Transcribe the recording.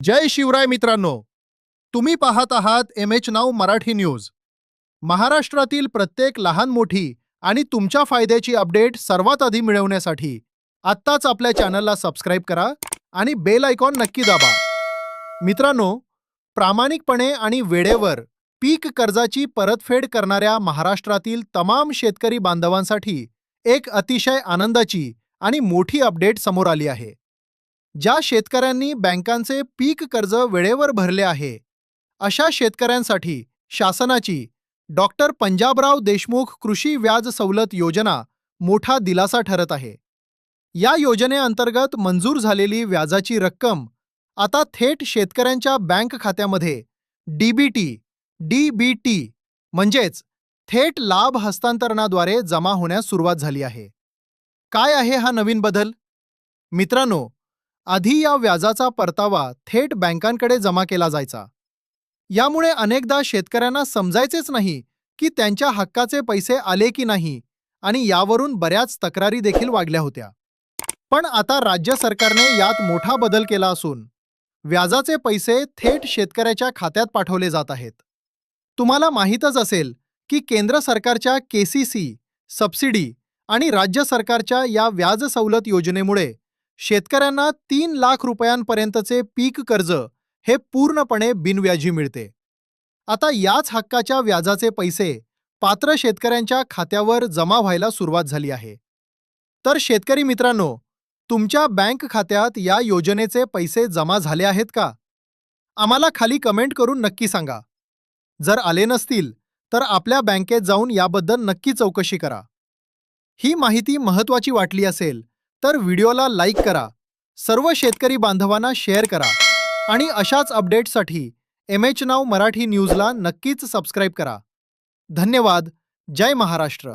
जय शिवराय मित्रांनो, तुम्ही पाहत आहात M H now Marathi news. महाराष्ट्रातील प्रत्येक लहान मोठी आणि तुमच्या फायद्याची अपडेट सर्वात आधी मिळवण्यासाठी आत्ताच आपल्या चॅनलला सबस्क्राईब करा आणि बेल आयकॉन नक्की दाबा। मित्रांनो, प्रामाणिकपणे आणि वेळेवर पीक कर्जाची परतफेड करणाऱ्या महाराष्ट्रातील तमाम शेतकरी बांधवांसाठी एक अतिशय आनंदाची आणि मोठी अपडेट समोर आली आहे। ज्या शेतकऱ्यांनी बँकांचे पीक कर्ज वेळेवर भरले आहे, अशा शेतकऱ्यांसाठी शासनाची डॉक्टर पंजाबराव देशमुख कृषी व्याज सवलत योजना मोठा दिलासा ठरत आहे। या योजनेअंतर्गत मंजूर झालेली व्याजाची रक्कम आता थेट शेतकऱ्यांच्या बँक खात्यामध्ये डीबीटी म्हणजेच थेट लाभ हस्तांतरणाद्वारे जमा होण्यास सुरुवात झाली आहे। काय आहे हा नवीन बदल? मित्रांनो, आधी या व्याजाचा परतावा थेट बँकांकडे जमा केला जायचा। यामुळे अनेकदा शेतकऱ्यांना समजायचेच नाही की त्यांच्या हक्काचे पैसे आले की नाही आणि यावरून बऱ्याच तक्रारी देखील वाढल्या होत्या। पण आता राज्य सरकारने यात मोठा बदल केला असून व्याजाचे पैसे थेट शेतकऱ्याच्या खात्यात पाठवले जात आहेत। तुम्हाला माहीतच असेल की केंद्र सरकारच्या केसीसी, सबसिडी आणि राज्य सरकारच्या या व्याज सवलत योजनेमुळे शेतकऱ्यांना 3 लाख रुपयांपर्यंतचे पीक कर्ज हे पूर्णपणे बिनव्याजी मिळते। आता याच हक्काच्या व्याजाचे पैसे पात्र शेतकऱ्यांच्या खात्यावर जमा व्हायला सुरुवात झाली आहे। तर शेतकरी मित्रांनो, तुमच्या बँक खात्यात या योजनेचे पैसे जमा झाले आहेत का? आम्हाला खाली कमेंट करून नक्की सांगा। जर आले नसतील तर आपल्या बँकेत जाऊन याबद्दल नक्की चौकशी करा। ही माहिती महत्त्वाची वाटली असेल तर व्हिडिओला लाईक करा, सर्व शेतकरी बांधवांना शेअर करा आणि अशाच अपडेट्ससाठी एम एच नाऊ मराठी न्यूजला नक्कीच सबस्क्राईब करा। धन्यवाद। जय महाराष्ट्र।